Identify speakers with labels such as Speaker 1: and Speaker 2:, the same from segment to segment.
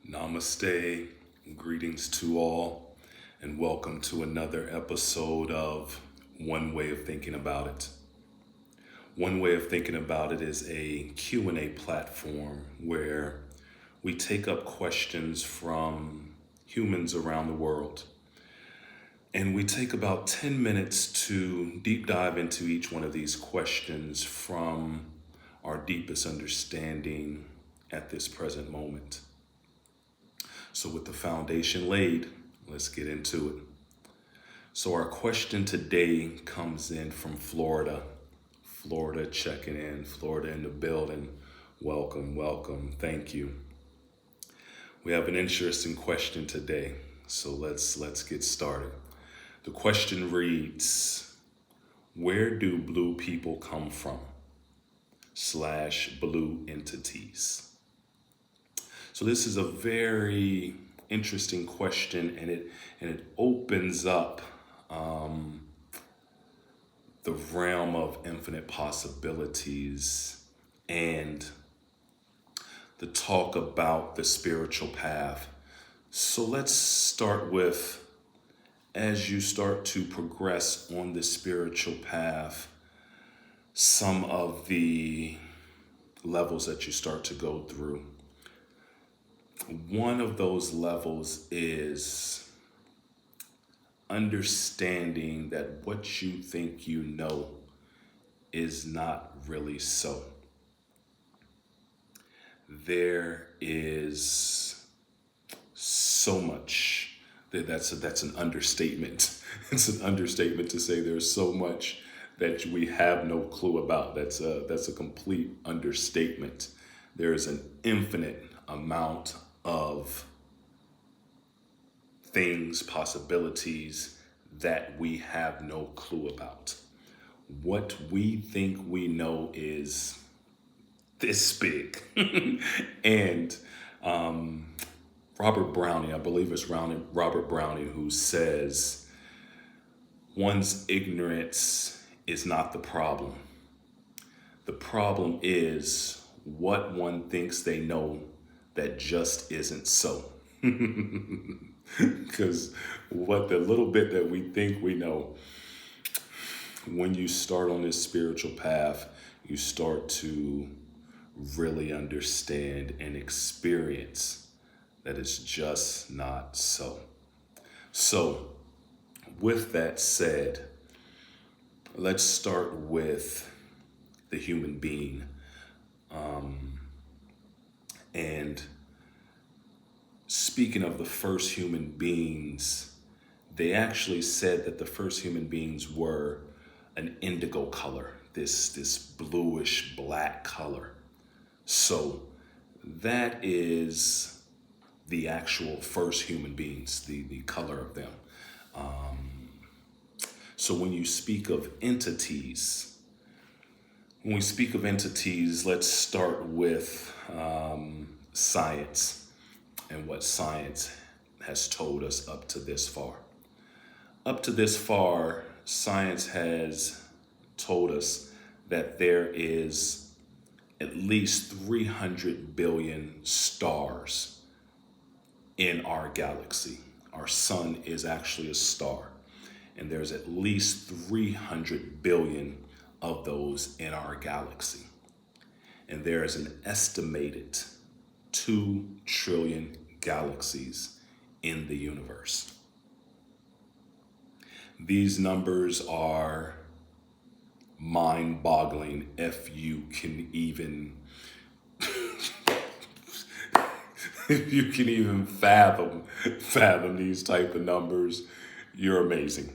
Speaker 1: Namaste, greetings to all, and welcome to another episode of One Way of Thinking About It. One Way of Thinking About It is a Q&A platform where we take up questions from humans around the world. And we take about 10 minutes to deep dive into each one of these questions from our deepest understanding at this present moment. So with the foundation laid, let's get into it. So our question today comes in from Florida. Florida checking in, Florida in the building. Welcome, welcome, thank you. We have an interesting question today, so let's get started. The question reads, where do blue people come from? / blue entities. So this is a very interesting question, and it opens up the realm of infinite possibilities and the talk about the spiritual path. So let's start with, as you start to progress on the spiritual path, some of the levels that you start to go through. One of those levels is understanding that what you think you know is not really so. There is so much that's an understatement. It's an understatement to say there's so much that we have no clue about. That's a complete understatement. There is an infinite amount of things, possibilities that we have no clue about. What we think we know is this big. And Robert Browning, I believe it's Robert Browning, who says one's ignorance is not the problem. The problem is what one thinks they know that just isn't so. Because what the little bit that we think we know, when you start on this spiritual path, you start to really understand and experience that it's just not so. So, with that said, let's start with the human being. And speaking of the first human beings, they actually said that the first human beings were an indigo color, this bluish black color. So that is the actual first human beings, the color of them. So when you speak of entities, let's start with science and what science has told us up to this far. Up to this far, science has told us that there is at least 300 billion stars in our galaxy. Our sun is actually a star, and there's at least 300 billion of those in our galaxy. And there is an estimated 2 trillion galaxies in the universe. These numbers are mind-boggling if you can even fathom these type of numbers. You're amazing.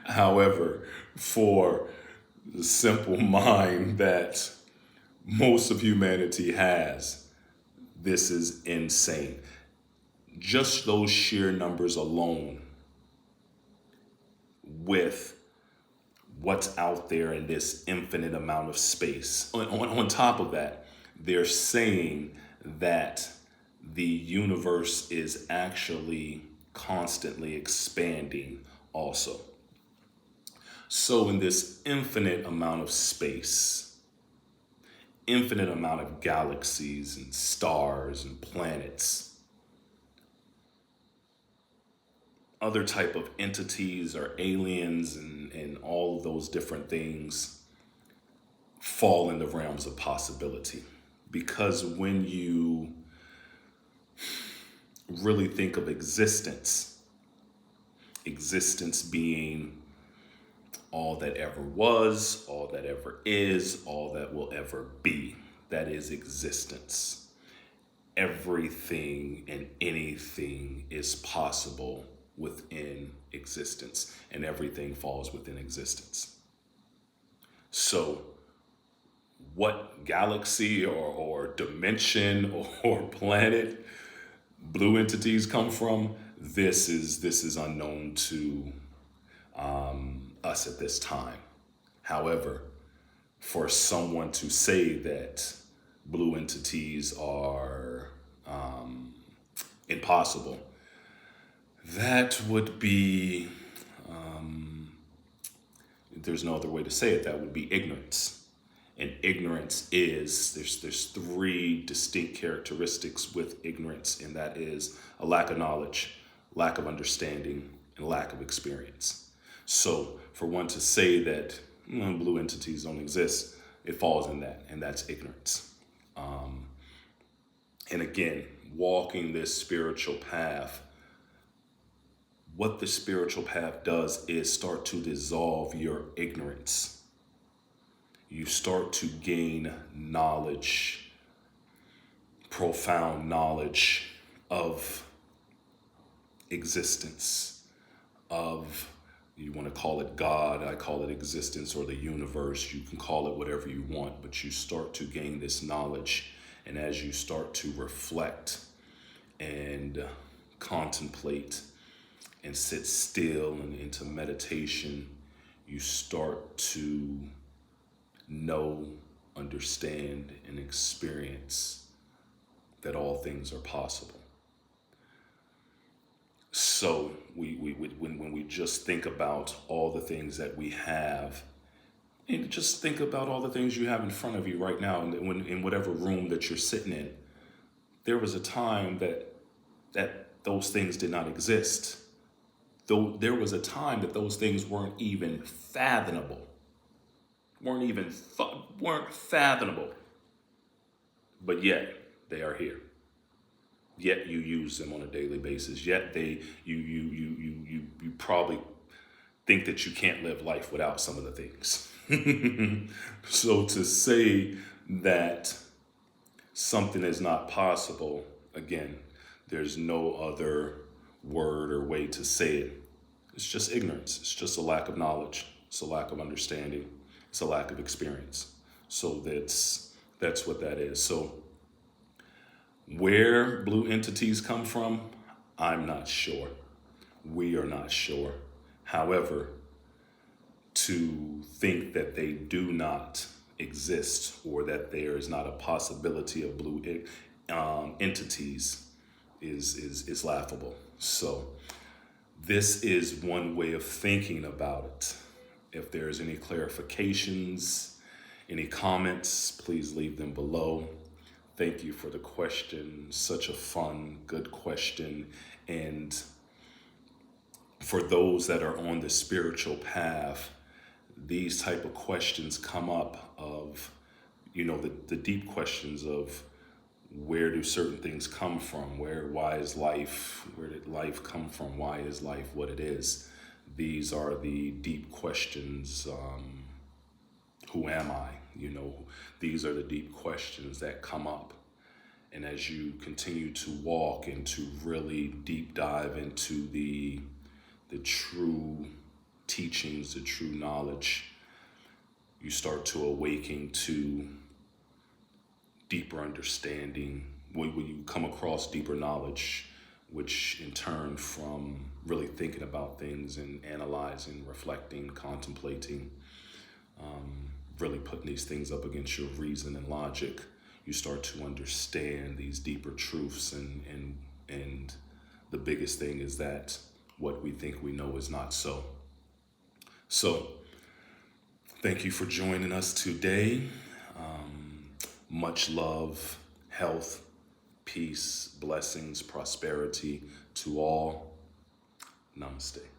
Speaker 1: However, for the simple mind that most of humanity has, this is insane. Just those sheer numbers alone, with what's out there in this infinite amount of space. On top of that, they're saying that the universe is actually constantly expanding also. So in this infinite amount of space, infinite amount of galaxies and stars and planets, other type of entities or aliens and all of those different things fall in the realms of possibility. Because when you really think of existence, existence being all that ever was, all that ever is, all that will ever be, that is existence. Everything and anything is possible within existence, and everything falls within existence. So, what galaxy or dimension or planet blue entities come from, this is unknown to us at this time. However, for someone to say that blue entities are impossible, that would be, there's no other way to say it, that would be ignorance. And ignorance is, there's three distinct characteristics with ignorance, and that is a lack of knowledge, lack of understanding, and lack of experience. So for one to say that blue entities don't exist, it falls in that, and that's ignorance. And again, walking this spiritual path, what the spiritual path does is start to dissolve your ignorance. You start to gain knowledge, profound knowledge of existence, of, you want to call it God, I call it existence, or the universe. You can call it whatever you want, but you start to gain this knowledge. And as you start to reflect and contemplate and sit still and into meditation, you start to know, understand, and experience that all things are possible. So when we just think about all the things that we have, and just think about all the things you have in front of you right now, and in whatever room that you're sitting in, there was a time that those things did not exist. Though there was a time that those things weren't even fathomable. Weren't fathomable. But yet they are here. Yet you use them on a daily basis. Yet you probably think that you can't live life without some of the things. So to say that something is not possible, again, there's no other word or way to say it. It's just ignorance. It's just a lack of knowledge. It's a lack of understanding. It's a lack of experience. So that's what that is. So where blue entities come from, I'm not sure. We are not sure. However, to think that they do not exist or that there is not a possibility of blue entities is laughable. So this is one way of thinking about it. If there's any clarifications, any comments, please leave them below. Thank you for the question. Such a fun, good question. And for those that are on the spiritual path, these type of questions come up of, the deep questions of where do certain things come from? Why is life? Where did life come from? Why is life what it is? These are the deep questions. Who am I? These are the deep questions that come up. And as you continue to walk and to really deep dive into the true teachings, the true knowledge, you start to awaken to deeper understanding. When you come across deeper knowledge, which in turn from really thinking about things and analyzing, reflecting, contemplating, really putting these things up against your reason and logic, you start to understand these deeper truths. And the biggest thing is that what we think we know is not so. So thank you for joining us today. Much love, health, peace, blessings, prosperity to all. Namaste.